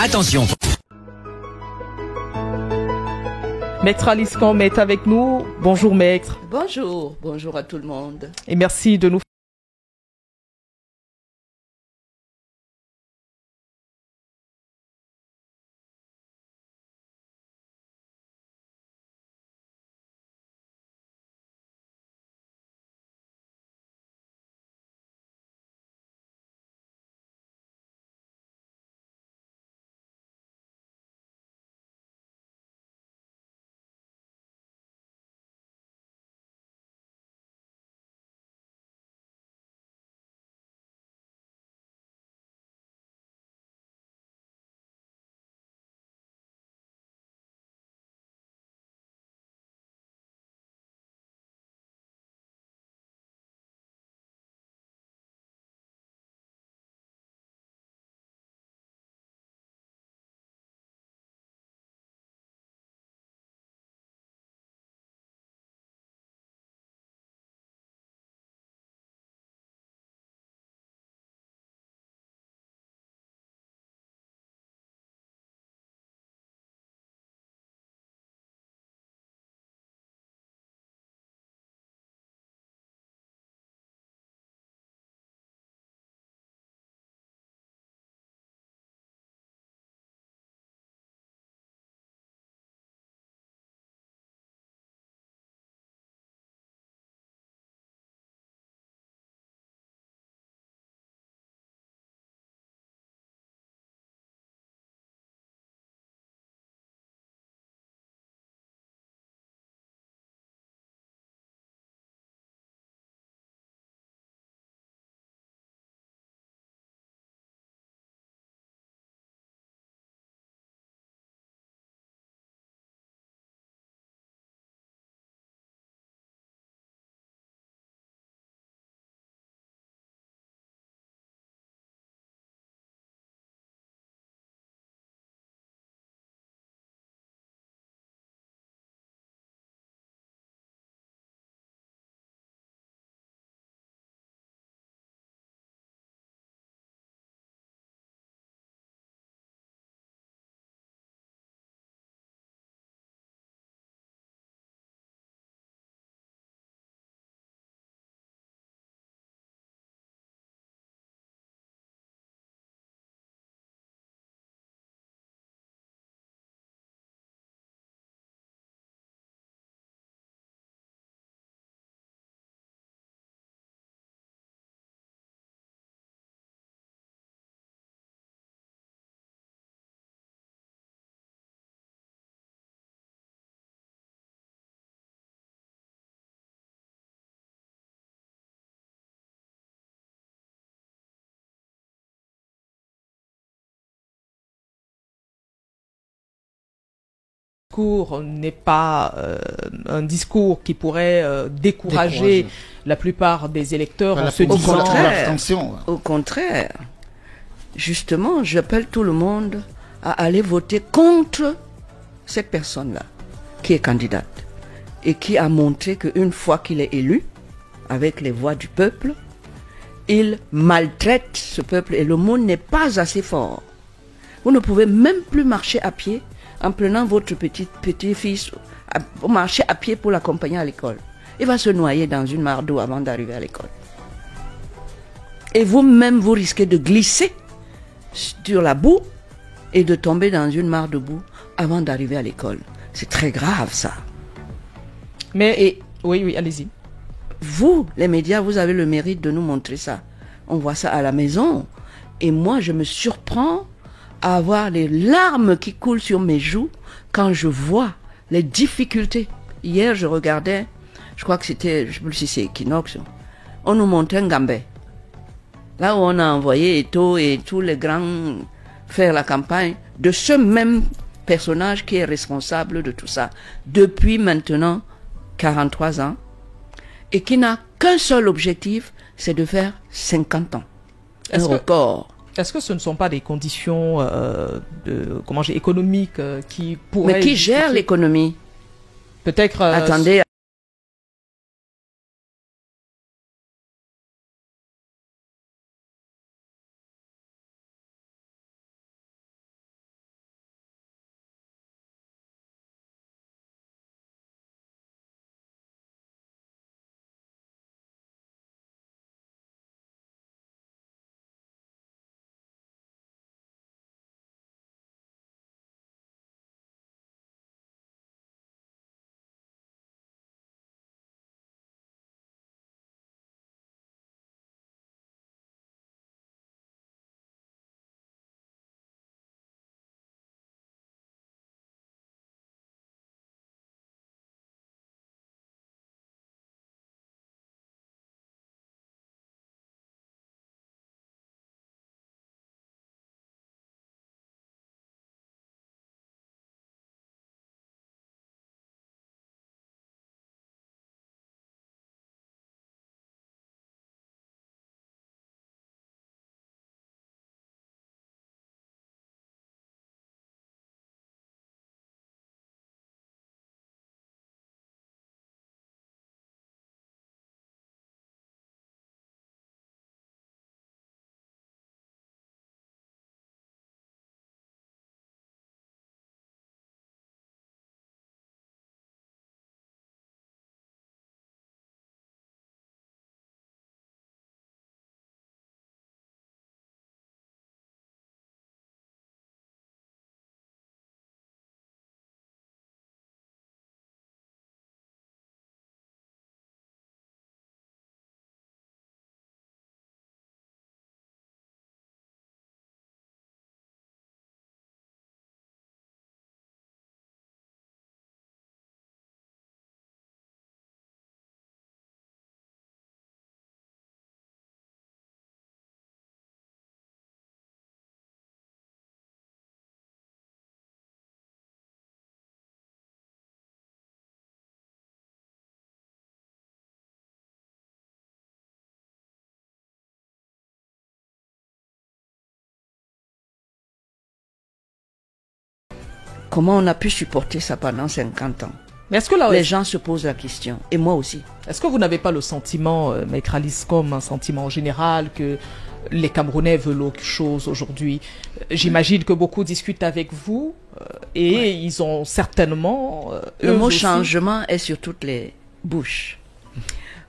Attention. Maître Alice Combe est avec nous. Bonjour maître. Bonjour, bonjour à tout le monde. Et merci de nous discours n'est pas un discours qui pourrait décourager la plupart des électeurs en se disant... Au contraire, justement, j'appelle tout le monde à aller voter contre cette personne-là, qui est candidate, et qui a montré qu'une fois qu'il est élu, avec les voix du peuple, il maltraite ce peuple, et le mot n'est pas assez fort. Vous ne pouvez même plus marcher à pied en prenant votre petit-fils, marcher à pied pour l'accompagner à l'école. Il va se noyer dans une mare d'eau avant d'arriver à l'école. Et vous-même, vous risquez de glisser sur la boue et de tomber dans une mare de boue avant d'arriver à l'école. C'est très grave, ça. Mais, oui, allez-y. Vous, les médias, vous avez le mérite de nous montrer ça. On voit ça à la maison. Et moi, je me surprends à avoir les larmes qui coulent sur mes joues quand je vois les difficultés. Hier, je regardais, je crois que c'était, je ne sais plus si c'est Equinox, on nous montrait Ngambé. Là où on a envoyé Eto'o et tous les grands faire la campagne de ce même personnage qui est responsable de tout ça depuis maintenant 43 ans et qui n'a qu'un seul objectif, c'est de faire 50 ans. Un record. Est-ce que ce ne sont pas des conditions économiques qui pourraient... Mais qui gère l'économie? Peut-être... Attendez, Comment on a pu supporter ça pendant 50 ans? Mais est-ce que là, les gens se posent la question, et moi aussi. Est-ce que vous n'avez pas le sentiment, Maître Alice, comme un sentiment général, que les Camerounais veulent autre chose aujourd'hui? J'imagine que beaucoup discutent avec vous et ils ont certainement... le mot changement est sur toutes les bouches.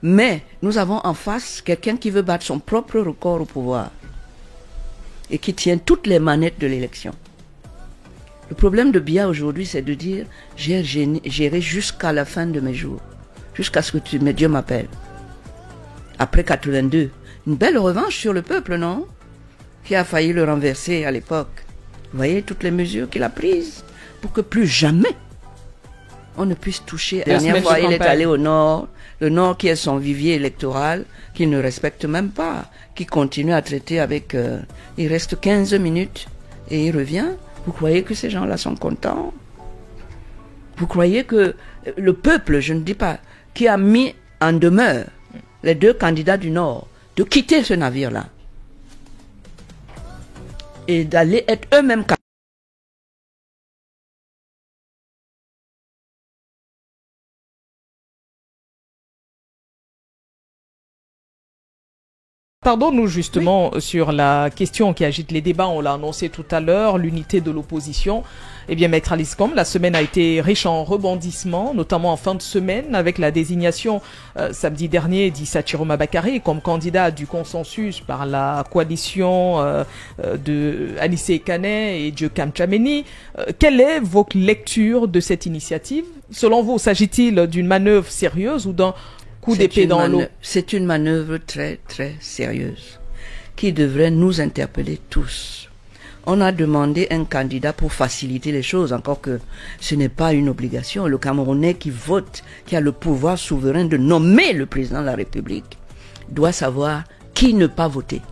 Mais nous avons en face quelqu'un qui veut battre son propre record au pouvoir et qui tient toutes les manettes de l'élection. Le problème de Biya aujourd'hui, c'est de dire j'ai géré jusqu'à la fin de mes jours, jusqu'à ce que Dieu m'appelle. Après 82, une belle revanche sur le peuple, non? Qui a failli le renverser à l'époque. Vous voyez toutes les mesures qu'il a prises pour que plus jamais on ne puisse toucher. La dernière fois, il est allé au nord, le nord qui est son vivier électoral, qu'il ne respecte même pas, qui continue à traiter avec... il reste 15 minutes et il revient. Vous croyez que ces gens-là sont contents? Vous croyez que le peuple, je ne dis pas, qui a mis en demeure les deux candidats du Nord de quitter ce navire-là et d'aller être eux-mêmes capables? Pardon-nous justement sur la question qui agite les débats, on l'a annoncé tout à l'heure, l'unité de l'opposition. Eh bien, Maître Alice Combes, la semaine a été riche en rebondissements, notamment en fin de semaine, avec la désignation samedi dernier d'Issa Chiroma Bakary comme candidat du consensus par la coalition de Anissé Kané et Dieucam Tchameni. Quelle est votre lecture de cette initiative? Selon vous, s'agit-il d'une manœuvre sérieuse ou d'un coup d'épée dans l'eau? C'est une manœuvre très très sérieuse qui devrait nous interpeller tous. On a demandé un candidat pour faciliter les choses, encore que ce n'est pas une obligation. Le Camerounais qui vote, qui a le pouvoir souverain de nommer le président de la République, doit savoir qui ne pas voter.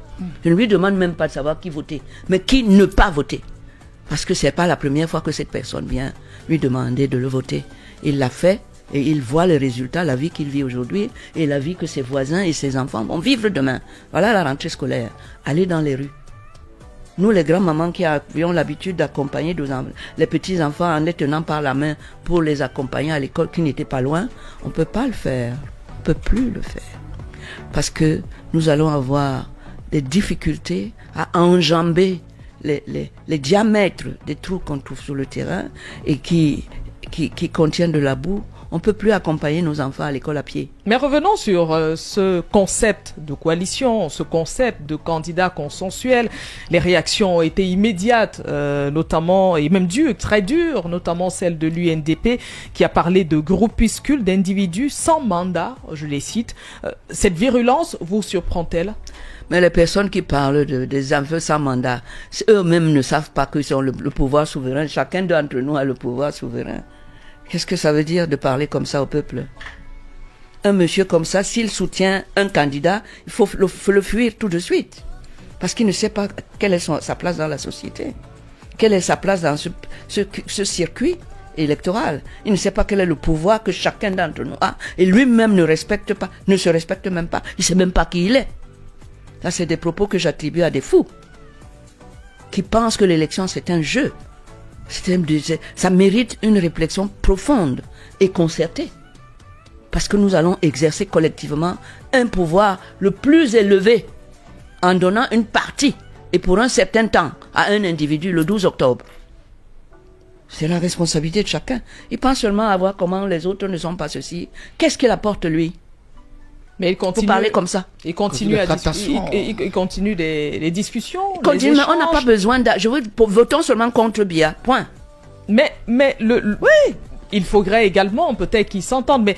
Je ne lui demande même pas de savoir qui voter, mais qui ne pas voter. Parce que c'est pas la première fois que cette personne vient lui demander de le voter. Il l'a fait. Et il voit les résultats, la vie qu'il vit aujourd'hui et la vie que ses voisins et ses enfants vont vivre demain. Voilà la rentrée scolaire. Aller dans les rues. Nous, les grands-mamans qui avions l'habitude d'accompagner les petits-enfants en les tenant par la main pour les accompagner à l'école qui n'était pas loin, on ne peut pas le faire. On ne peut plus le faire. Parce que nous allons avoir des difficultés à enjamber les diamètres des trous qu'on trouve sur le terrain et qui contiennent de la boue. On ne peut plus accompagner nos enfants à l'école à pied. Mais revenons sur ce concept de coalition, ce concept de candidat consensuel. Les réactions ont été immédiates, notamment, et même dures, très dures, notamment celle de l'UNDP, qui a parlé de groupuscules d'individus sans mandat, je les cite. Cette virulence vous surprend-elle? Mais les personnes qui parlent des enfants sans mandat, eux-mêmes ne savent pas qu'ils ont le pouvoir souverain. Chacun d'entre nous a le pouvoir souverain. Qu'est-ce que ça veut dire de parler comme ça au peuple? Un monsieur comme ça, s'il soutient un candidat, il faut le fuir tout de suite. Parce qu'il ne sait pas quelle est sa place dans la société. Quelle est sa place dans ce circuit électoral. Il ne sait pas quel est le pouvoir que chacun d'entre nous a. Et lui-même ne se respecte même pas. Il ne sait même pas qui il est. Ça, c'est des propos que j'attribue à des fous. Qui pensent que l'élection, c'est un jeu. Ça mérite une réflexion profonde et concertée. Parce que nous allons exercer collectivement un pouvoir le plus élevé en donnant une partie et pour un certain temps à un individu le 12 octobre. C'est la responsabilité de chacun. Il pense seulement à voir comment les autres ne sont pas ceci. Qu'est-ce qu'il apporte lui? Mais il continue. Faut parler comme ça. Il continue il continue les discussions. Mais on n'a pas besoin votons seulement contre Biya. Point. Mais oui. Il faudrait également peut-être qu'ils s'entendent. Mais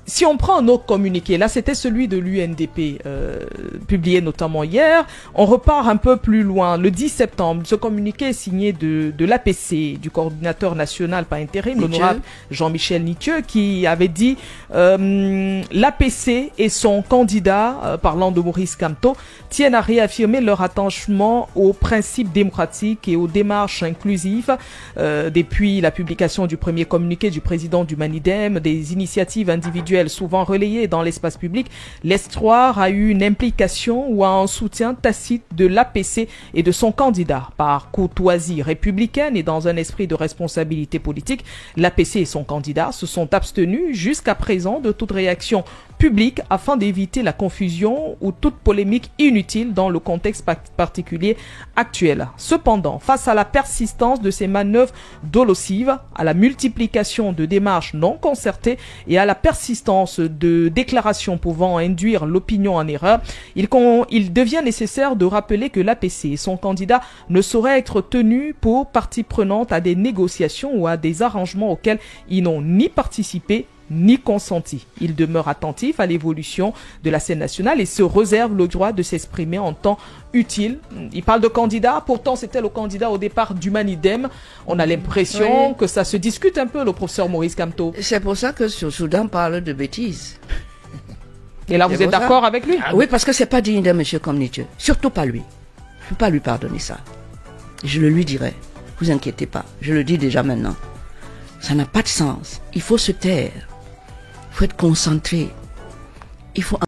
si on prend un autre communiqué, là c'était celui de l'UNDP, publié notamment hier, on repart un peu plus loin. Le 10 septembre, ce communiqué est signé de l'APC, du coordinateur national par intérim, l'honorable Jean-Michel Nitieux, qui avait dit l'APC et son candidat, parlant de Maurice Kamto, tiennent à réaffirmer leur attachement aux principes démocratiques et aux démarches inclusives. Depuis la publication du premier communiqué communiqué du président du Manidem, des initiatives individuelles souvent relayées dans l'espace public laissent croire à une implication ou à un soutien tacite de l'APC et de son candidat. Par courtoisie républicaine et dans un esprit de responsabilité politique, l'APC et son candidat se sont abstenus jusqu'à présent de toute réaction publique afin d'éviter la confusion ou toute polémique inutile dans le contexte particulier actuel. Cependant, face à la persistance de ces manœuvres dolosives, à la multiplication de démarches non concertées et à la persistance de déclarations pouvant induire l'opinion en erreur, il devient nécessaire de rappeler que l'APC et son candidat ne sauraient être tenus pour partie prenante à des négociations ou à des arrangements auxquels ils n'ont ni participé ni consenti. Il demeure attentif à l'évolution de la scène nationale et se réserve le droit de s'exprimer en temps utile. Il parle de candidat, pourtant c'était le candidat au départ du Manidem. On a l'impression que ça se discute un peu, le professeur Maurice Kamto. C'est pour ça que ce Soudan parle de bêtises. Et là, vous êtes d'accord avec lui? Oui, parce que c'est pas digne d'un monsieur comme Nietzsche. Surtout pas lui. Je ne peux pas lui pardonner ça. Je le lui dirai. Vous inquiétez pas. Je le dis déjà maintenant. Ça n'a pas de sens. Il faut se taire. Il faut être concentré. Il faut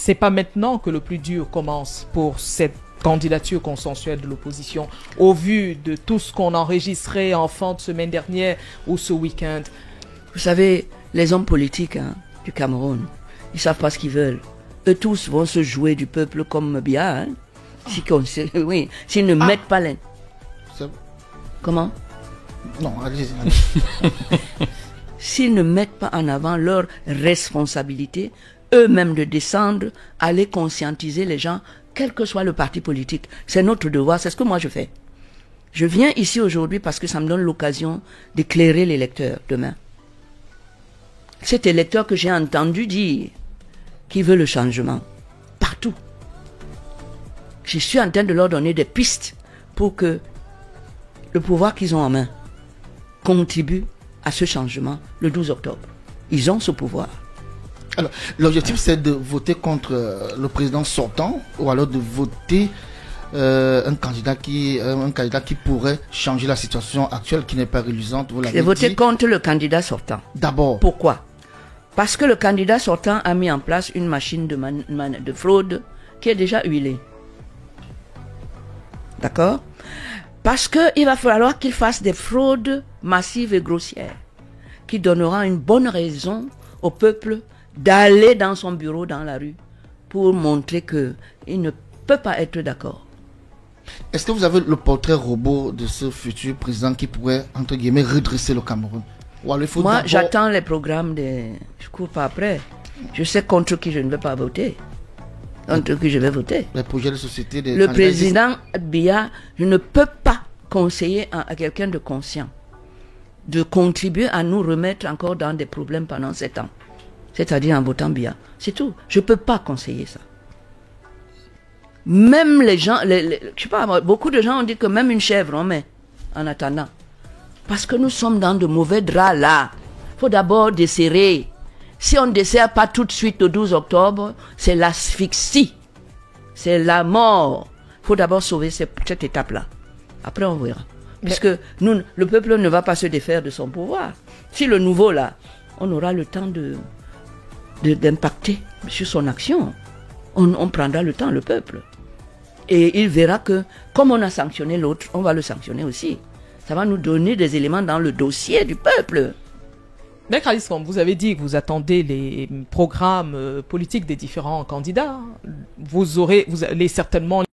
c'est pas maintenant que le plus dur commence pour cette candidature consensuelle de l'opposition, au vu de tout ce qu'on enregistrait en fin de semaine dernière ou ce week-end. Vous savez, les hommes politiques du Cameroun, ils savent pas ce qu'ils veulent. Eux tous vont se jouer du peuple comme bien. Oui, s'ils ne mettent pas les... Comment? Non, allez-y. S'ils ne mettent pas en avant leur responsabilité, eux-mêmes de descendre, aller conscientiser les gens, quel que soit le parti politique. C'est notre devoir, c'est ce que moi je fais. Je viens ici aujourd'hui parce que ça me donne l'occasion d'éclairer l'électeur demain. Cet électeur que j'ai entendu dire qu'il veut le changement, partout. Je suis en train de leur donner des pistes pour que le pouvoir qu'ils ont en main contribue à ce changement le 12 octobre. Ils ont ce pouvoir. Alors, l'objectif, c'est de voter contre le président sortant ou alors de voter un candidat qui pourrait changer la situation actuelle qui n'est pas reluisante. Vous l'avez dit. C'est voter contre le candidat sortant. D'abord. Pourquoi? Parce que le candidat sortant a mis en place une machine de fraude qui est déjà huilée. D'accord? Parce qu'il va falloir qu'il fasse des fraudes massives et grossières qui donnera une bonne raison au peuple d'aller dans son bureau, dans la rue, pour montrer qu'il ne peut pas être d'accord. Est-ce que vous avez le portrait robot de ce futur président qui pourrait, entre guillemets, redresser le Cameroun? Moi, j'attends les programmes je cours pas après. Je sais contre qui je ne vais pas voter. Contre qui je vais voter. Les projets de société des Le président Biya, je ne peux pas conseiller à quelqu'un de conscient de contribuer à nous remettre encore dans des problèmes pendant 7 ans. C'est-à-dire en votant Biya. C'est tout. Je ne peux pas conseiller ça. Même les gens, je sais pas, beaucoup de gens ont dit que même une chèvre on met en attendant. Parce que nous sommes dans de mauvais draps là. Il faut d'abord desserrer. Si on ne desserre pas tout de suite le 12 octobre, c'est l'asphyxie. C'est la mort. Il faut d'abord sauver cette étape-là. Après, on verra. Puisque le peuple ne va pas se défaire de son pouvoir. Si le nouveau là, on aura le temps d'impacter sur son action. On prendra le temps, le peuple. Et il verra que, comme on a sanctionné l'autre, on va le sanctionner aussi. Ça va nous donner des éléments dans le dossier du peuple. Maître Alice Combe, vous avez dit que vous attendez les programmes politiques des différents candidats. Vous allez certainement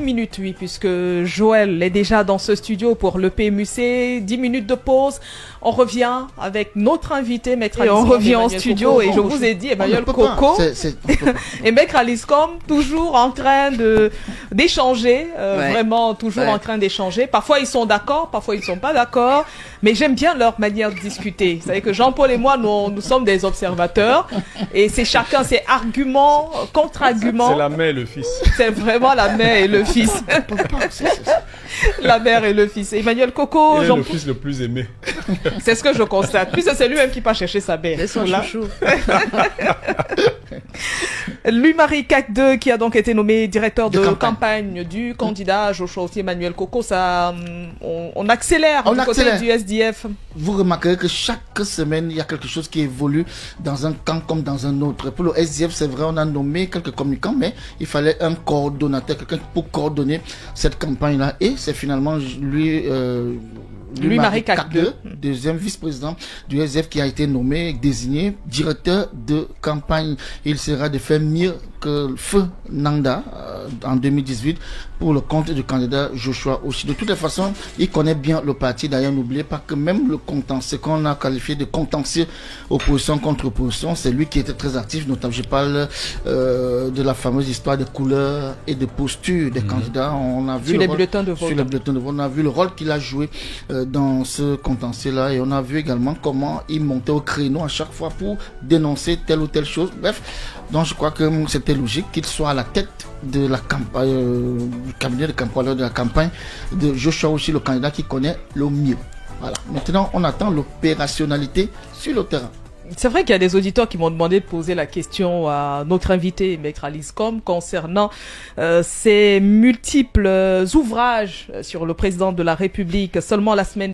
minutes, oui, puisque Joël est déjà dans ce studio pour le PMUC. 10 minutes de pause. On revient avec notre invité, Maître Alice. Et on revient en studio et je vous ai dit, Emmanuel Coco et Maître Aliscom, toujours en train d'échanger, vraiment toujours en train d'échanger. Parfois ils sont d'accord, parfois ils ne sont pas d'accord, mais j'aime bien leur manière de discuter. Vous savez que Jean-Paul et moi, nous sommes des observateurs et c'est chacun ses arguments, contre-arguments. C'est la mère et le fils. C'est vraiment la mère et le fils. La mère et le fils. Emmanuel Coco, il est le fils le plus aimé. C'est ce que je constate. Puis c'est lui-même qui part chercher sa mère. C'est son chouchou. Louis-Marie Cacdeux, qui a donc été nommé directeur de campagne du candidat Joshua Emmanuel Coco, ça, on accélère du côté du SDF. Vous remarquerez que chaque semaine, il y a quelque chose qui évolue dans un camp comme dans un autre. Pour le SDF, c'est vrai, on a nommé quelques communicants, mais il fallait un coordonnateur, quelqu'un pour coordonner cette campagne-là. Et c'est finalement Louis-Marie Cacdeux, deuxième vice-président du SDF, qui a été nommé, désigné directeur de campagne. Il sera de faire mieux que Feu Nanda en 2018 pour le compte du candidat Joshua aussi. De toutes les façons, il connaît bien le parti. D'ailleurs, n'oubliez pas que même le contentieux qu'on a qualifié de contentieux opposition contre opposition, c'est lui qui était très actif. Notamment, je parle de la fameuse histoire des couleurs et de postures des candidats. On a vu sur les bulletins de vote. Sur les bulletins de vote, on a vu le rôle qu'il a joué dans ce contentieux-là, et on a vu également comment il montait au créneau à chaque fois pour dénoncer telle ou telle chose. Bref, donc je crois que c'était logique qu'il soit à la tête de la campagne, du cabinet de campagne, de la campagne de Joshua aussi, le candidat qui connaît le mieux. Voilà. Maintenant, on attend l'opérationnalité sur le terrain. C'est vrai qu'il y a des auditeurs qui m'ont demandé de poser la question à notre invité, Maître Aliscom, concernant ces multiples ouvrages sur le président de la République. Seulement la semaine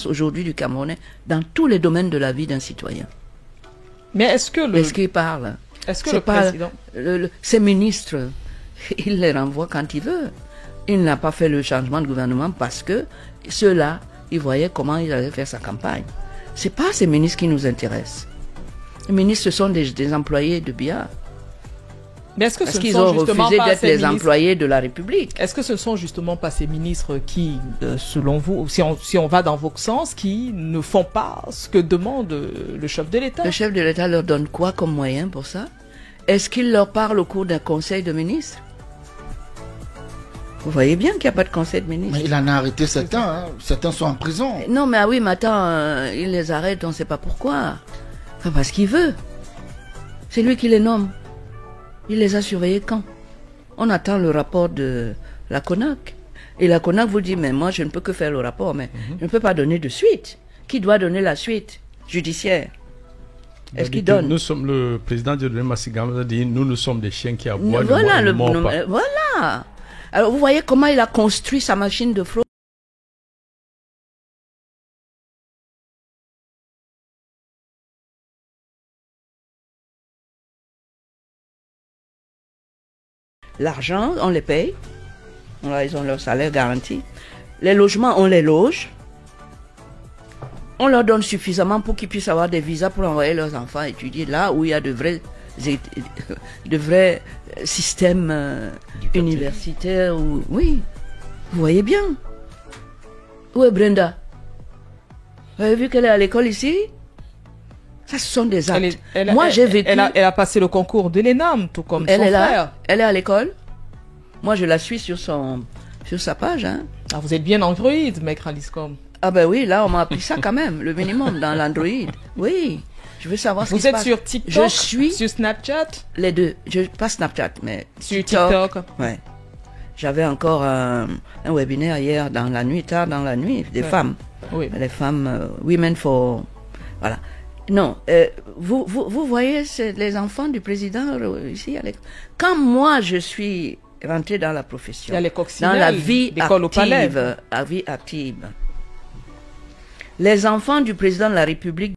aujourd'hui du Camerounais dans tous les domaines de la vie d'un citoyen. Mais est-ce qu'il parle? Est-ce que le président... Ses ministres, il les renvoie quand il veut. Il n'a pas fait le changement de gouvernement parce que ceux-là, ils voyaient comment il allait faire sa campagne. C'est pas ces ministres qui nous intéressent. Les ministres, ce sont des employés de BIA. Mais est-ce que parce qu'ils ont refusé d'être les employés de la République. Est-ce que ce ne sont justement pas ces ministres qui, selon vous, si on va dans vos sens, qui ne font pas ce que demande le chef de l'État? Le chef de l'État leur donne quoi comme moyen pour ça? Est-ce qu'il leur parle au cours d'un conseil de ministres? Vous voyez bien qu'il n'y a pas de conseil de ministre. Mais il en a arrêté certains. Hein. Certains sont en prison. Non, mais ah oui, mais attends, il les arrête, on ne sait pas pourquoi. Enfin, parce qu'il veut. C'est lui qui les nomme. Il les a surveillés quand? On attend le rapport de la CONAC. Et la CONAC vous dit, mais moi, je ne peux que faire le rapport, mais je ne peux pas donner de suite. Qui doit donner la suite judiciaire? Est-ce qu'il donne? Nous sommes, le président de Massigam a dit, nous sommes des chiens qui aboient. Voilà, voilà. Alors, vous voyez comment il a construit sa machine de fraude. L'argent, on les paye. Ils ont leur salaire garanti. Les logements, on les loge. On leur donne suffisamment pour qu'ils puissent avoir des visas pour envoyer leurs enfants étudier là où il y a de vrais systèmes universitaires. Oui, vous voyez bien. Où est Brenda? Vous avez vu qu'elle est à l'école ici? Ça, ce sont des actes. Moi, j'ai vécu... Elle a passé le concours de l'ENAM, tout comme son frère. Elle est à l'école. Moi, je la suis sur sa page. Hein. Ah, vous êtes bien Android, Maître Aliscom. Ah ben oui, là, on m'a appris ça quand même, le minimum dans l'Android. Oui, je veux savoir ce qui se passe. Vous êtes sur TikTok? Je suis... Sur Snapchat? Les deux. Pas Snapchat, mais sur TikTok. Ouais. J'avais encore un webinaire hier dans la nuit, tard dans la nuit, des femmes. Oui. Les femmes, Women for... Voilà. Non, vous voyez, c'est les enfants du président ici. Quand moi, je suis rentrée dans la profession, dans la vie active, les enfants du président de la République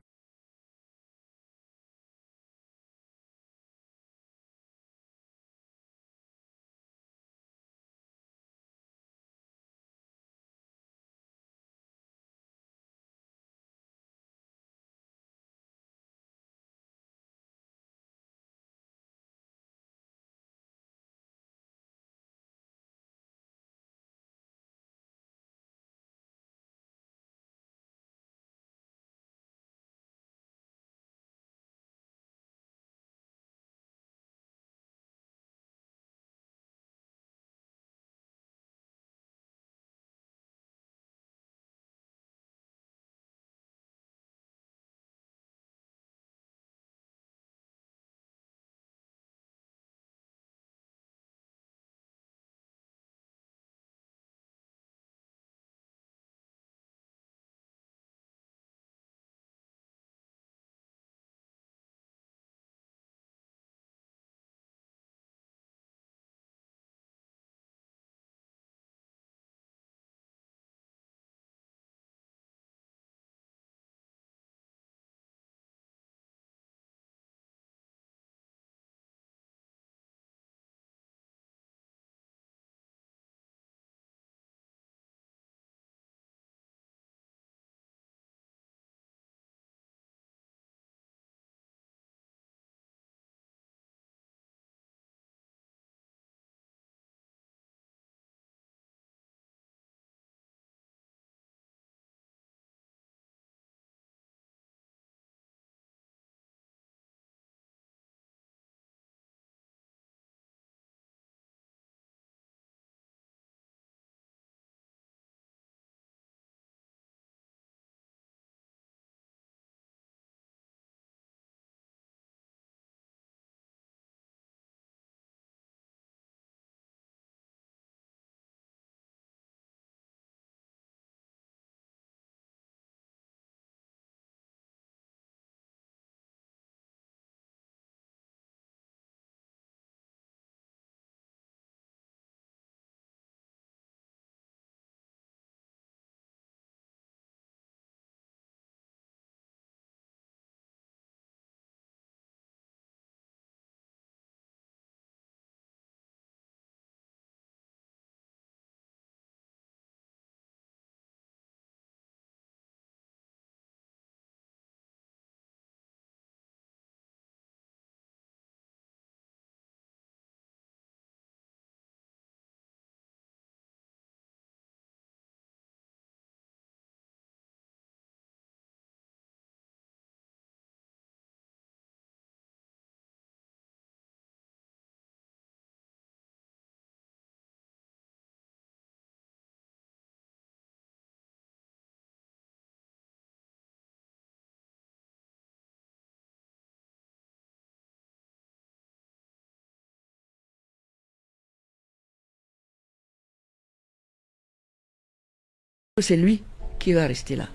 c'est lui qui va rester là.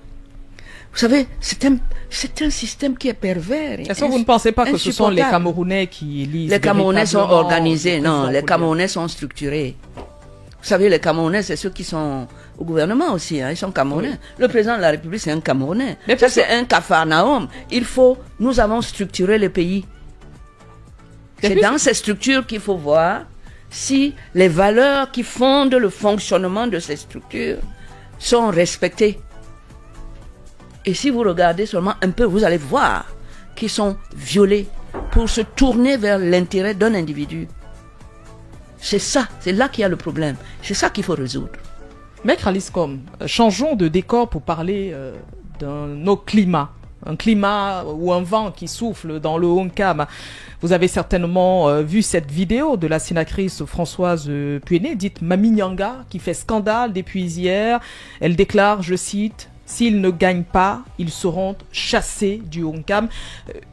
Vous savez, c'est un système qui est pervers. Est-ce que vous ne pensez pas que ce sont les Camerounais qui élisent? Les Camerounais sont organisés, non, les Camerounais sont structurés. Vous savez, les Camerounais, c'est ceux qui sont au gouvernement aussi, hein, ils sont Camerounais. Oui. Le président de la République, c'est un Camerounais. Mais ça, c'est un Capharnaüm. Nous avons structuré le pays. C'est dans ces structures qu'il faut voir si les valeurs qui fondent le fonctionnement de ces structures sont respectées. Et si vous regardez seulement un peu, vous allez voir qu'ils sont violés pour se tourner vers l'intérêt d'un individu. C'est ça, c'est là qu'il y a le problème. C'est ça qu'il faut résoudre. Maître Alice Com, changeons de décor pour parler d'un autre climat. Un climat ou un vent qui souffle dans le Honkam. Vous avez certainement vu cette vidéo de la sénatrice Françoise Puené, dite Mami Nyanga, qui fait scandale depuis hier. Elle déclare, je cite, « S'ils ne gagnent pas, ils seront chassés du Honkam ».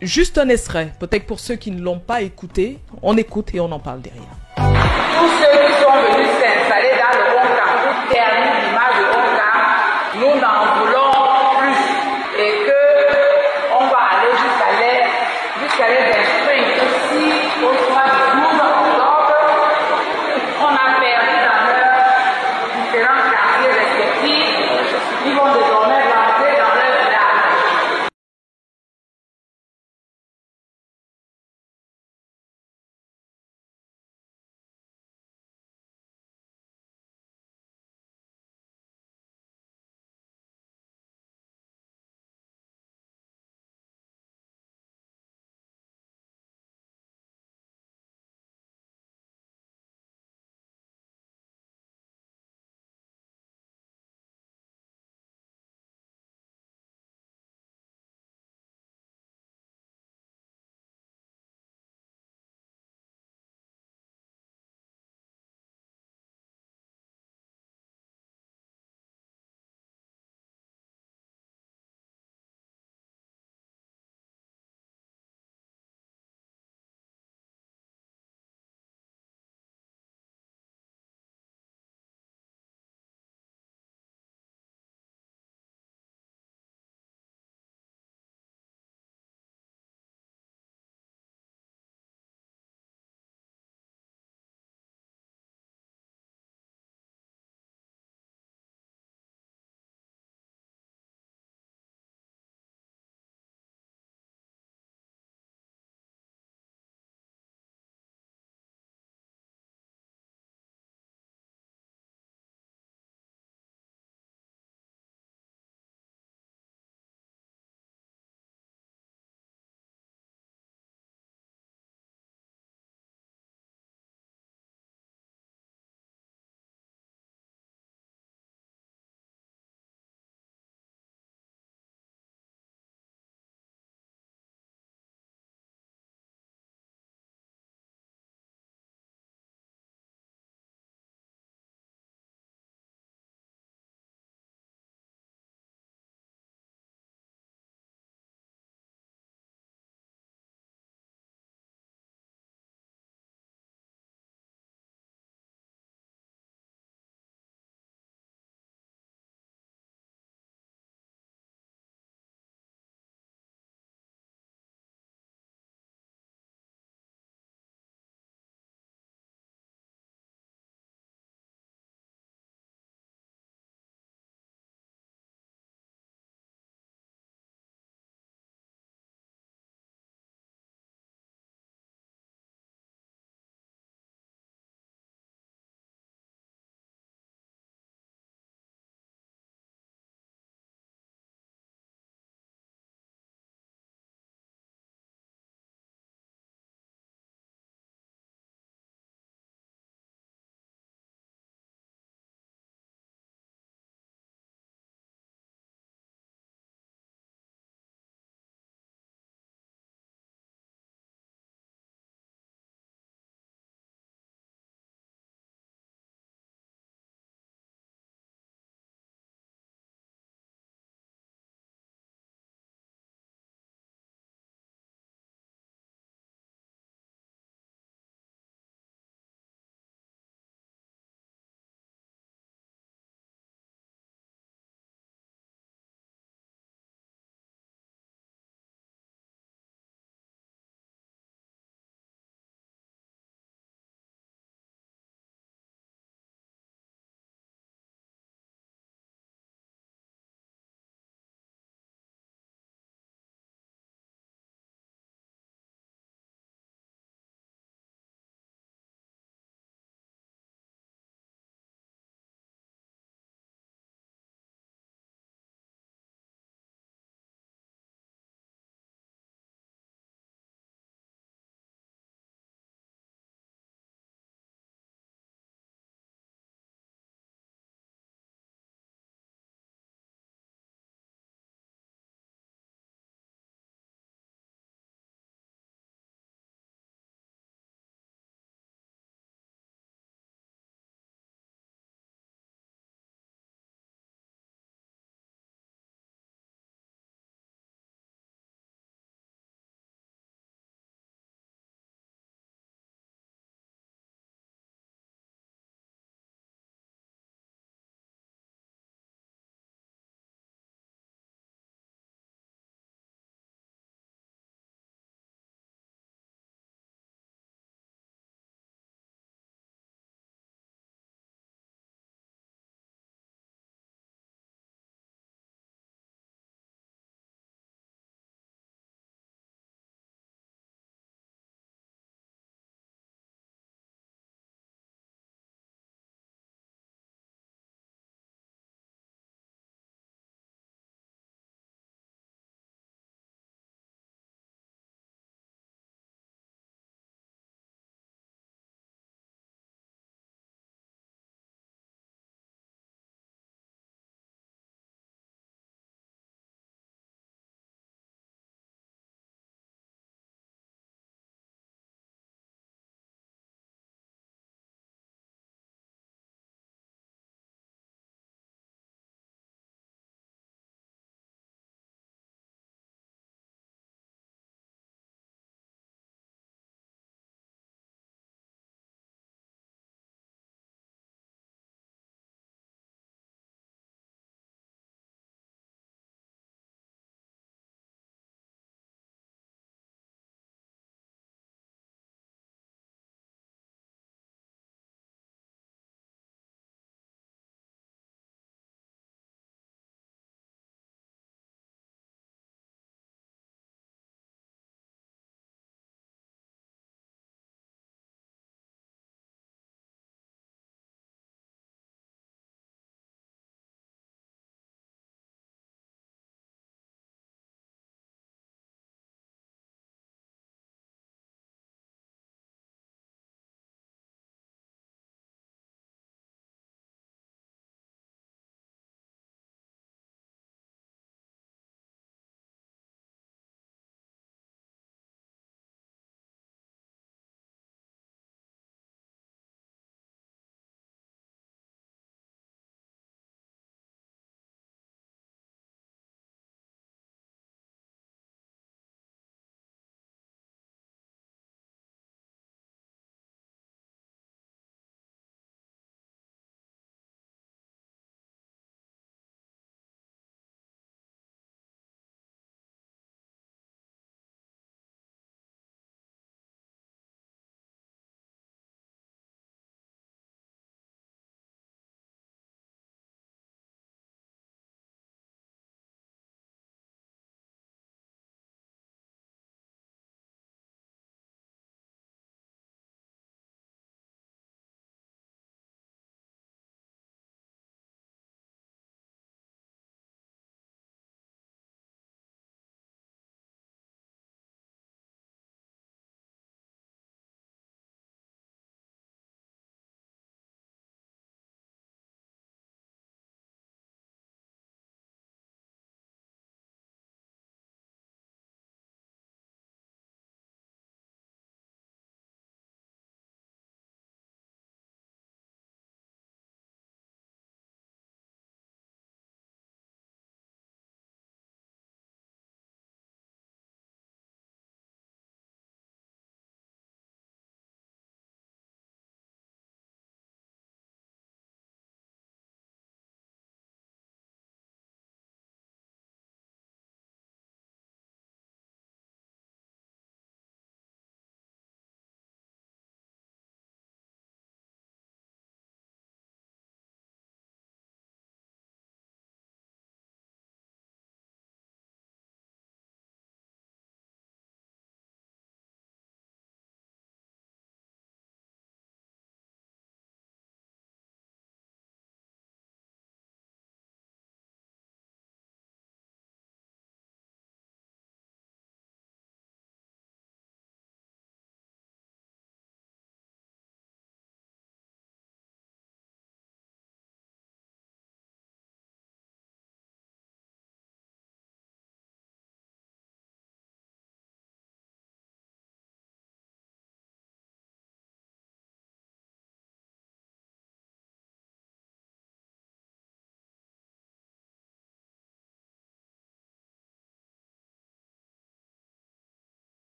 Juste un extrait, peut-être pour ceux qui ne l'ont pas écouté. On écoute et on en parle derrière. Tous ceux qui sont venus s'installer dans le Honkam pour terminer l'image du Honkam, nous n'en voulons plus. Et que on va aller jusqu'à les instruire que si au soir du 12 octobre, on a perdu dans leurs différents quartiers respectifs, ils vont désormais rentrer dans leur village.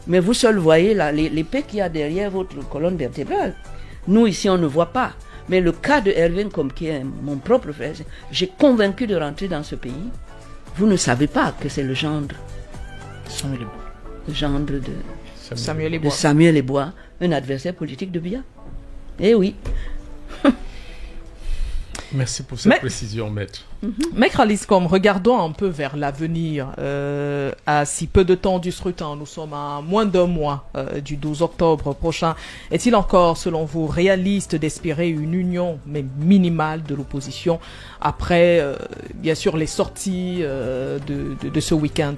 Mais vous seul voyez l'épée qu'il y a derrière votre colonne vertébrale. Nous, ici, on ne voit pas. Mais le cas de Erwin, comme qui est mon propre frère, j'ai convaincu de rentrer dans ce pays. Vous ne savez pas que c'est le gendre. Le gendre de Samuel Ebois, un adversaire politique de Biya. Eh oui. Merci pour cette précision, maître. Maître Alice Combes, regardons un peu vers l'avenir. À si peu de temps du scrutin, nous sommes à moins d'un mois du 12 octobre prochain. Est-il encore, selon vous, réaliste d'espérer une union, mais minimale, de l'opposition après, bien sûr, les sorties de ce week-end?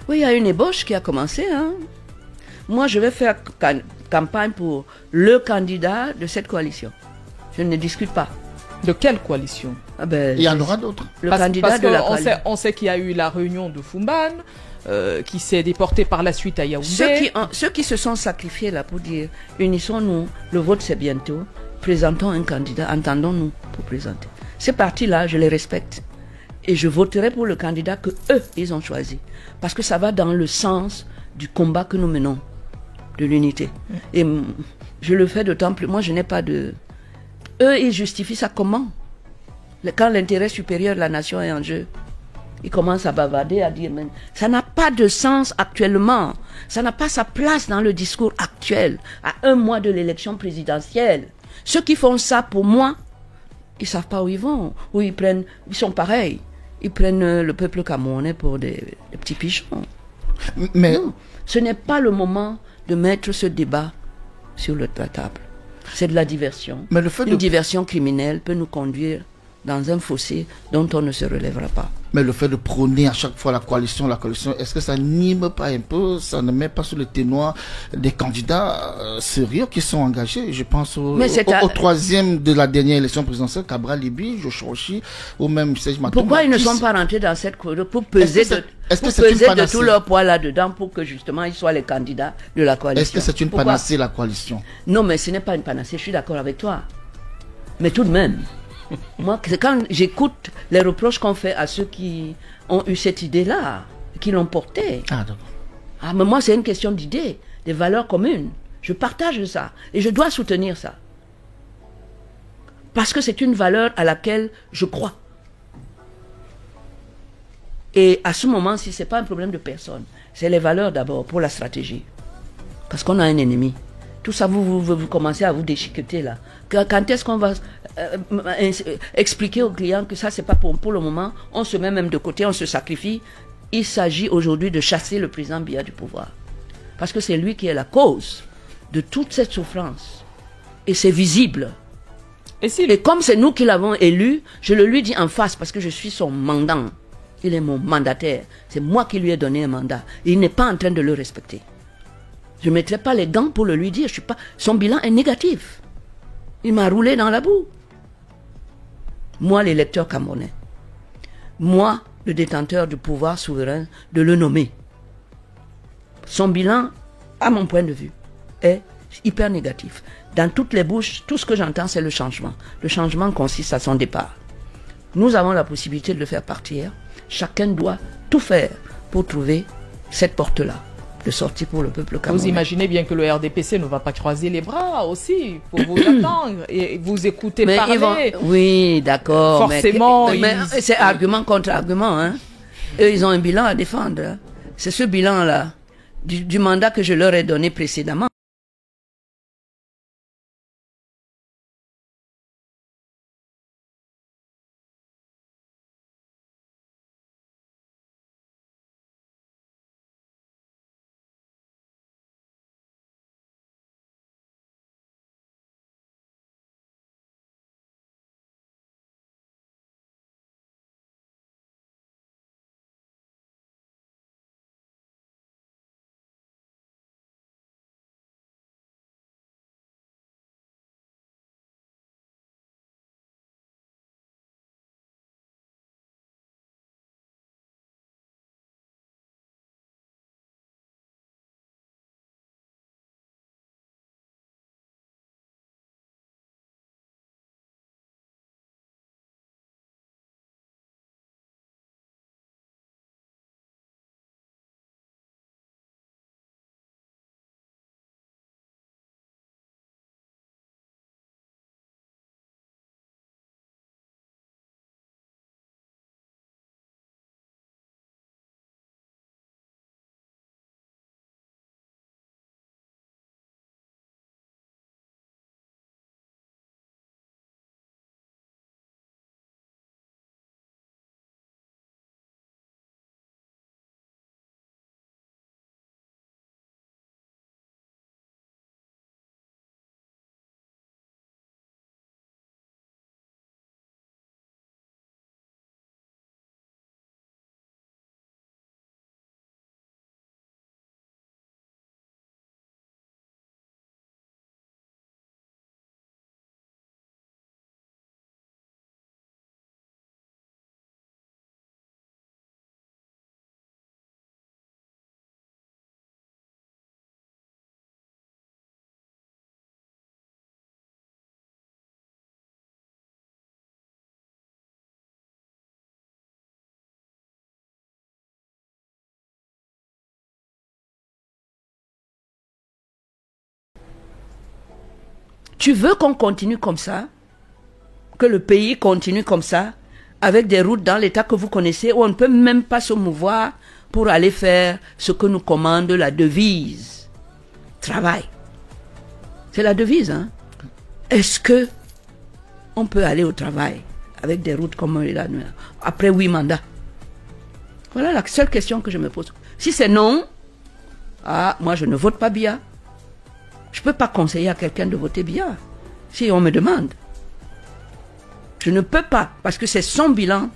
Oui, il y a une ébauche qui a commencé. Hein. Moi, je vais faire campagne pour le candidat de cette coalition. Je ne discute pas. De quelle coalition? Il y en aura d'autres. Le candidat de la coalition. On sait qu'il y a eu la réunion de Fumban, qui s'est déporté par la suite à Yaoundé. Ceux qui se sont sacrifiés là pour dire unissons-nous, le vote c'est bientôt, présentons un candidat, entendons-nous pour présenter. Ces partis-là, je les respecte. Et je voterai pour le candidat que eux, ils ont choisi. Parce que ça va dans le sens du combat que nous menons, de l'unité. Et je le fais d'autant plus. Moi, je n'ai pas de... Eux, ils justifient ça comment? Quand l'intérêt supérieur de la nation est en jeu, ils commencent à bavarder, à dire, mais ça n'a pas de sens actuellement. Ça n'a pas sa place dans le discours actuel, à un mois de l'élection présidentielle. Ceux qui font ça, pour moi, ils ne savent pas où ils vont, où ils sont pareils. Ils prennent le peuple camerounais pour des petits pigeons. Mais non, ce n'est pas le moment de mettre ce débat sur la table. C'est de la diversion. Mais le fait Une diversion criminelle peut nous conduire dans un fossé dont on ne se relèvera pas. Mais le fait de prôner à chaque fois la coalition, est-ce que ça n'anime pas un peu, ça ne met pas sur le ténoir des candidats sérieux qui sont engagés? Je pense au troisième de la dernière élection présidentielle, Cabral Libi, Joshua, ou même Serge Matomba. Pourquoi ils ne sont pas rentrés dans cette cour pour peser de tout leur poids là-dedans pour que justement ils soient les candidats de la coalition? Est-ce que c'est une panacée, la coalition? Non, mais ce n'est pas une panacée, je suis d'accord avec toi. Mais tout de même... Moi, quand j'écoute les reproches qu'on fait à ceux qui ont eu cette idée-là, qui l'ont portée. Mais moi, c'est une question d'idées, des valeurs communes. Je partage ça et je dois soutenir ça. Parce que c'est une valeur à laquelle je crois. Et à ce moment-ci, ce n'est pas un problème de personne. C'est les valeurs d'abord pour la stratégie. Parce qu'on a un ennemi. Tout ça, vous commencez à vous déchiqueter là. Quand est-ce qu'on va expliquer aux clients que ça, c'est pas pour le moment, on se met même de côté, on se sacrifie. Il s'agit aujourd'hui de chasser le président Biya du pouvoir. Parce que c'est lui qui est la cause de toute cette souffrance. Et c'est visible. Et comme c'est nous qui l'avons élu, je le lui dis en face parce que je suis son mandant. Il est mon mandataire. C'est moi qui lui ai donné un mandat. Et il n'est pas en train de le respecter. Je ne mettrai pas les gants pour le lui dire. Son bilan est négatif. Il m'a roulé dans la boue. Moi, l'électeur camerounais. Moi, le détenteur du pouvoir souverain de le nommer. Son bilan, à mon point de vue, est hyper négatif. Dans toutes les bouches, tout ce que j'entends, c'est le changement. Le changement consiste à son départ. Nous avons la possibilité de le faire partir. Chacun doit tout faire pour trouver cette porte-là de sortie pour le peuple camerounais. Vous imaginez bien que le RDPC ne va pas croiser les bras aussi pour vous attendre et vous écouter parler. Oui, d'accord. Forcément. Mais c'est argument contre argument. Hein. Eux, ils ont un bilan à défendre. Hein. C'est ce bilan-là du mandat que je leur ai donné précédemment. tu veux qu'on continue comme ça, que le pays continue comme ça, avec des routes dans l'état que vous connaissez, où on ne peut même pas se mouvoir pour aller faire ce que nous commande la devise. Travail. C'est la devise, hein. Est-ce que on peut aller au travail avec des routes comme là, après 8 mandats? Voilà la seule question que je me pose. Si c'est non, moi je ne vote pas Biya. Je ne peux pas conseiller à quelqu'un de voter Biya, si on me demande. Je ne peux pas, parce que c'est son bilan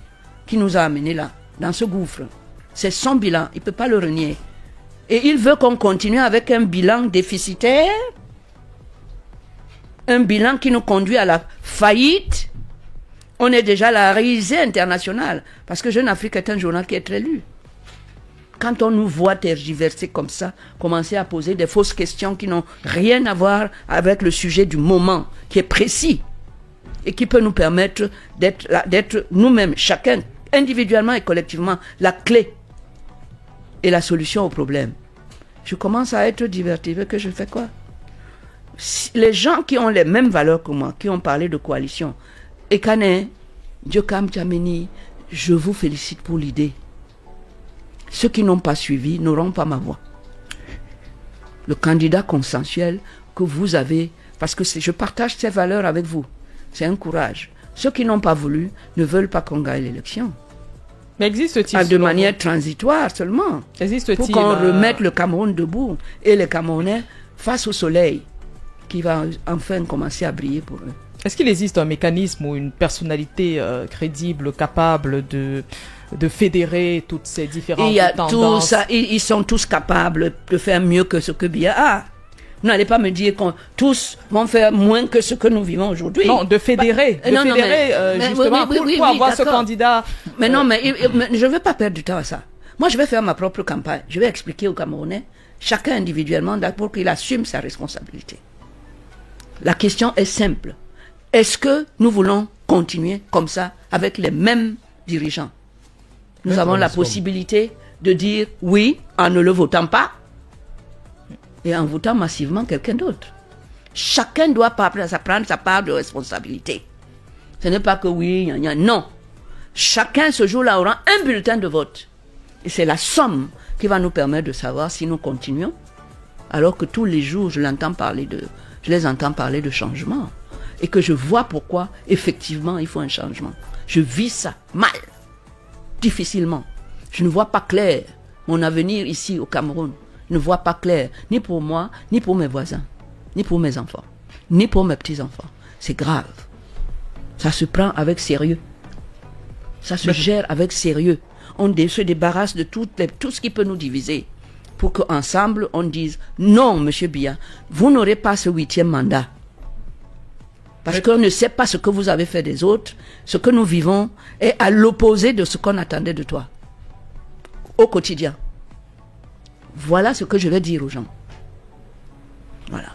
qui nous a amenés là, dans ce gouffre. C'est son bilan, il ne peut pas le renier. Et il veut qu'on continue avec un bilan déficitaire, un bilan qui nous conduit à la faillite. On est déjà à la risée internationale, parce que Jeune Afrique est un journal qui est très lu. Quand on nous voit tergiverser comme ça, commencer à poser des fausses questions qui n'ont rien à voir avec le sujet du moment, qui est précis, et qui peut nous permettre d'être nous-mêmes, chacun, individuellement et collectivement, la clé et la solution au problème. Je commence à être diverti, que je fais quoi? Les gens qui ont les mêmes valeurs que moi, qui ont parlé de coalition, Ekane, Diokam Tchameni, je vous félicite pour l'idée. Ceux qui n'ont pas suivi n'auront pas ma voix. Le candidat consensuel que vous avez, parce que je partage ces valeurs avec vous, c'est un courage. Ceux qui n'ont pas voulu ne veulent pas qu'on gagne l'élection. Mais existe-t-il de manière transitoire seulement. Existe-t-il pour qu'on remette le Cameroun debout et les Camerounais face au soleil qui va enfin commencer à briller pour eux. Est-ce qu'il existe un mécanisme ou une personnalité crédible, capable de fédérer toutes ces différentes tendances? Tout ça, ils sont tous capables de faire mieux que ce que Biya a. Vous n'allez pas me dire que tous vont faire moins que ce que nous vivons aujourd'hui. Non, de fédérer. Justement, pour avoir ce candidat. Mais non, mais je ne veux pas perdre du temps à ça. Moi, je vais faire ma propre campagne. Je vais expliquer aux Camerounais, chacun individuellement, pour qu'il assume sa responsabilité. La question est simple. Est-ce que nous voulons continuer comme ça avec les mêmes dirigeants? Nous avons la possibilité de dire oui en ne le votant pas et en votant massivement quelqu'un d'autre. Chacun doit prendre sa part de responsabilité. Ce n'est pas que oui, non. Chacun ce jour-là aura un bulletin de vote. Et c'est la somme qui va nous permettre de savoir si nous continuons, alors que tous les jours je les entends parler de changement. Et que je vois pourquoi, effectivement, il faut un changement. Je vis ça mal, difficilement. Je ne vois pas clair mon avenir ici au Cameroun. Je ne vois pas clair, ni pour moi, ni pour mes voisins, ni pour mes enfants, ni pour mes petits-enfants. C'est grave. Ça se prend avec sérieux. Ça se gère avec sérieux. On se débarrasse de tout ce qui peut nous diviser pour qu'ensemble, on dise non, monsieur Biya, vous n'aurez pas ce 8e mandat. Parce qu'on ne sait pas ce que vous avez fait des autres. Ce que nous vivons est à l'opposé de ce qu'on attendait de toi. Au quotidien. Voilà ce que je vais dire aux gens. Voilà.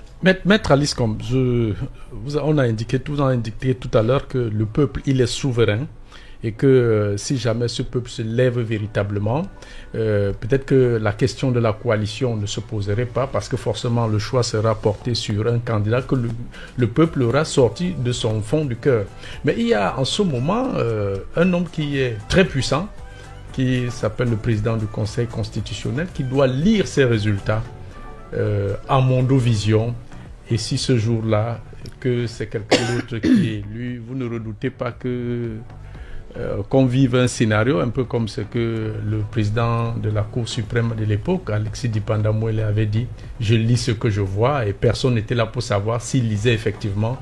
Maître Alice Combes, on a indiqué tout à l'heure que le peuple, il est souverain. Et que si jamais ce peuple se lève véritablement, peut-être que la question de la coalition ne se poserait pas parce que forcément le choix sera porté sur un candidat que le peuple aura sorti de son fond du cœur. Mais il y a en ce moment un homme qui est très puissant, qui s'appelle le président du Conseil constitutionnel, qui doit lire ses résultats à Mondovision. Et si ce jour-là, que c'est quelqu'un d'autre qui est élu, vous ne redoutez pas qu'on vive un scénario un peu comme ce que le président de la Cour suprême de l'époque, Alexis Dipanda-Moelle, avait dit: je lis ce que je vois, et personne n'était là pour savoir s'il lisait effectivement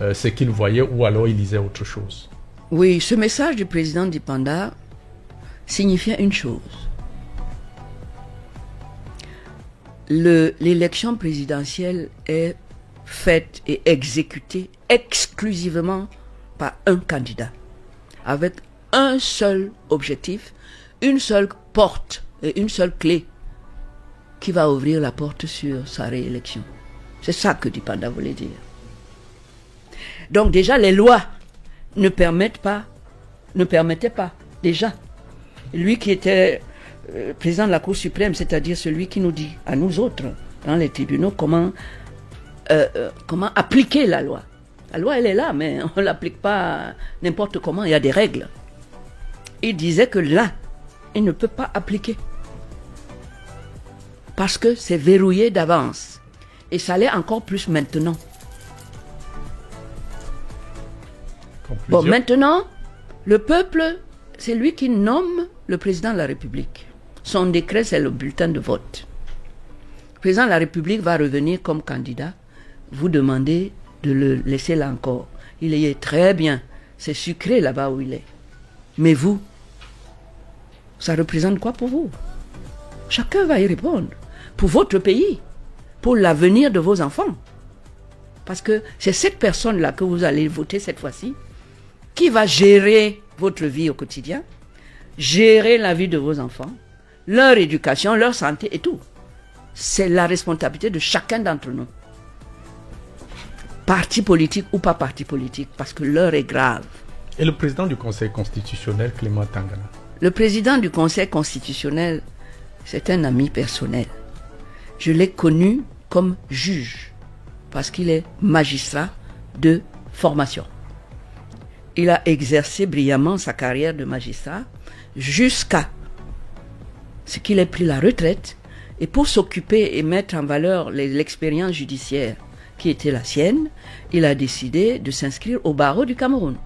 ce qu'il voyait ou alors il lisait autre chose. Oui, ce message du président Dipanda signifiait une chose. L'élection présidentielle est faite et exécutée exclusivement par un candidat, avec un seul objectif, une seule porte et une seule clé qui va ouvrir la porte sur sa réélection. C'est ça que Dipanda voulait dire. Donc déjà, les lois ne permettaient pas, déjà. Lui qui était président de la Cour suprême, c'est-à-dire celui qui nous dit à nous autres, dans les tribunaux, comment comment appliquer la loi. La loi, elle est là, mais on ne l'applique pas n'importe comment, il y a des règles. Il disait que là, il ne peut pas appliquer. Parce que c'est verrouillé d'avance. Et ça l'est encore plus maintenant. Conclusion. Bon, maintenant, le peuple, c'est lui qui nomme le président de la République. Son décret, c'est le bulletin de vote. Le président de la République va revenir comme candidat. Vous demandez de le laisser là encore. Il est très bien. C'est sucré là-bas où il est. Mais vous, ça représente quoi pour vous? Chacun va y répondre. Pour votre pays, pour l'avenir de vos enfants. Parce que c'est cette personne-là que vous allez voter cette fois-ci qui va gérer votre vie au quotidien, gérer la vie de vos enfants, leur éducation, leur santé et tout. C'est la responsabilité de chacun d'entre nous. Parti politique ou pas parti politique, parce que l'heure est grave. Et le président du Conseil constitutionnel, Clément Tangana? Le président du Conseil constitutionnel, c'est un ami personnel. Je l'ai connu comme juge, parce qu'il est magistrat de formation. Il a exercé brillamment sa carrière de magistrat jusqu'à ce qu'il ait pris la retraite. Et pour s'occuper et mettre en valeur l'expérience judiciaire qui était la sienne, il a décidé de s'inscrire au barreau du Cameroun.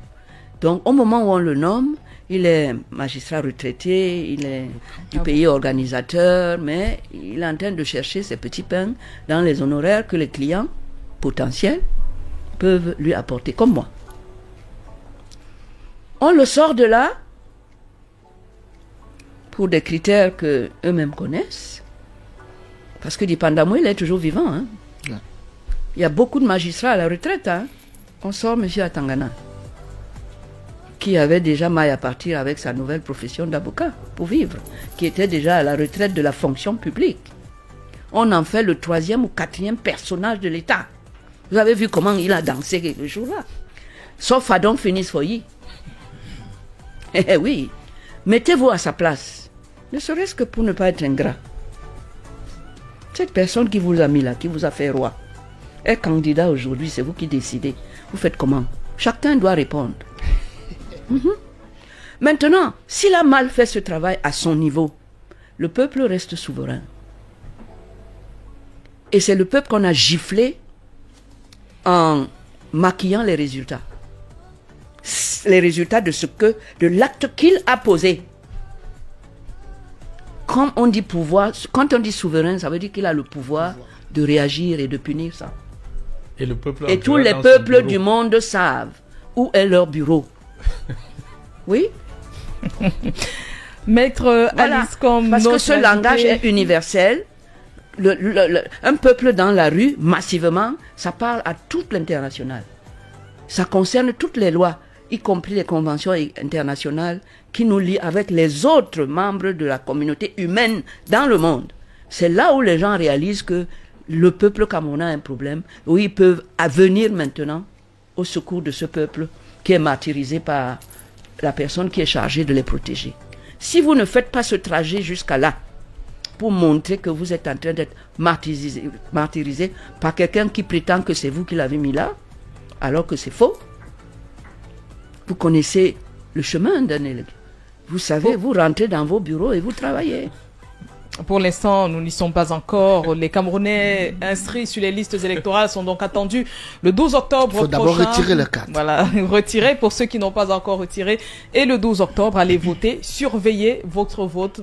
Donc au moment où on le nomme, il est magistrat retraité, il est du pays organisateur, mais il est en train de chercher ses petits pains dans les honoraires que les clients potentiels peuvent lui apporter, comme moi. On le sort de là pour des critères que eux-mêmes connaissent, parce que Dipandamo, il est toujours vivant. Hein. Ouais. Il y a beaucoup de magistrats à la retraite. Hein. On sort M. Atangana, qui avait déjà maille à partir avec sa nouvelle profession d'avocat pour vivre, qui était déjà à la retraite de la fonction publique. On en fait le 3e ou 4e personnage de l'État. Vous avez vu comment il a dansé quelques jours-là. Sauf Fadon Finis Foyi. Eh oui, mettez-vous à sa place, ne serait-ce que pour ne pas être ingrat. Cette personne qui vous a mis là, qui vous a fait roi, est candidat aujourd'hui, c'est vous qui décidez. Vous faites comment? Chacun doit répondre. Maintenant, s'il a mal fait ce travail à son niveau, le peuple reste souverain. Et c'est le peuple qu'on a giflé en maquillant les résultats. Les résultats de l'acte qu'il a posé. Quand on dit pouvoir, quand on dit souverain, ça veut dire qu'il a le pouvoir de réagir et de punir ça. Et le peuple Et tous les peuples du monde savent où est leur bureau. Oui. Maître Voilà. Alice Combe, Parce que notre ce langage invité. est universel. Un peuple dans la rue, massivement, ça parle à toute l'international. Ça concerne toutes les lois, y compris les conventions internationales qui nous lient avec les autres membres de la communauté humaine dans le monde. C'est là où les gens réalisent que le peuple camerounais a un problème, où ils peuvent venir maintenant au secours de ce peuple qui est martyrisé par la personne qui est chargée de les protéger. Si vous ne faites pas ce trajet jusqu'à là, pour montrer que vous êtes en train d'être martyrisé par quelqu'un qui prétend que c'est vous qui l'avez mis là, alors que c'est faux. Vous connaissez le chemin d'un élève. Vous savez, vous rentrez dans vos bureaux et vous travaillez. Pour l'instant, nous n'y sommes pas encore. Les Camerounais inscrits sur les listes électorales sont donc attendus le 12 octobre prochain. Il faut d'abord retirer les cartes. Voilà, retirer pour ceux qui n'ont pas encore retiré. Et le 12 octobre, allez voter, surveillez votre vote.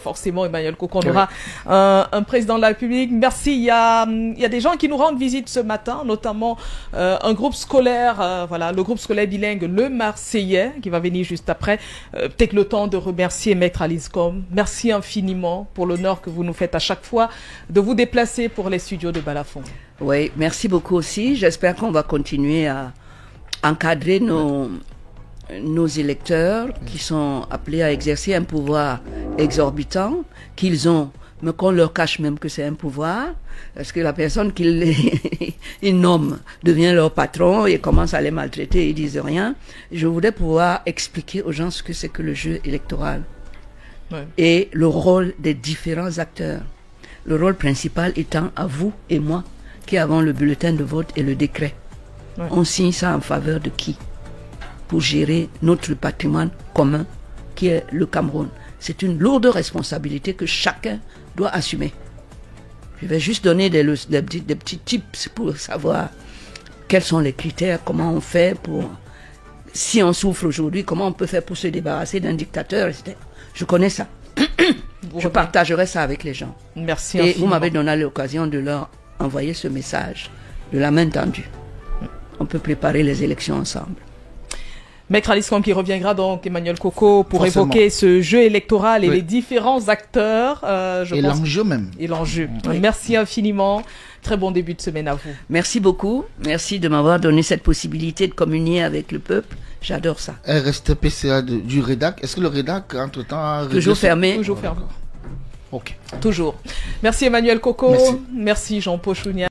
Forcément, Emmanuel Cocon, on aura un président de la République. Merci. Il y a des gens qui nous rendent visite ce matin, notamment un groupe scolaire, voilà, le groupe scolaire bilingue Le Marseillais, qui va venir juste après. Peut-être le temps de remercier Maître Alice Combe. Merci infiniment pour l'honneur que vous nous faites à chaque fois de vous déplacer pour les studios de Balafon. Oui, merci beaucoup aussi. J'espère qu'on va continuer à encadrer nos électeurs qui sont appelés à exercer un pouvoir exorbitant, qu'ils ont, mais qu'on leur cache même que c'est un pouvoir, parce que la personne qu'ils nomment devient leur patron et commence à les maltraiter et ils disent rien. Je voudrais pouvoir expliquer aux gens ce que c'est que le jeu électoral. Ouais. Et le rôle des différents acteurs. Le rôle principal étant à vous et moi qui avons le bulletin de vote et le décret. Ouais. On signe ça en faveur de qui? Pour gérer notre patrimoine commun qui est le Cameroun. C'est une lourde responsabilité que chacun doit assumer. Je vais juste donner des petits tips pour savoir quels sont les critères, comment on fait pour... Si on souffre aujourd'hui, comment on peut faire pour se débarrasser d'un dictateur, etc. Je connais ça. Je partagerai ça avec les gens. Merci Et infiniment. vous m'avez donné l'occasion de leur envoyer ce message de la main tendue. On peut préparer les élections ensemble. Maître Alice Combe qui reviendra donc, Emmanuel Coco, pour Forcément. évoquer ce jeu électoral et Oui. les différents acteurs. Et l'enjeu même. Et l'enjeu. Oui. Merci infiniment. Très bon début de semaine à vous. Merci beaucoup. Merci de m'avoir donné cette possibilité de communier avec le peuple. J'adore ça. RSTPCA du REDAC. Est-ce que le REDAC, entre-temps, a réglé Toujours son- fermé. Toujours fermé. Ok. Toujours. Merci Emmanuel Coco. Merci. Merci Jean-Paul Chounia.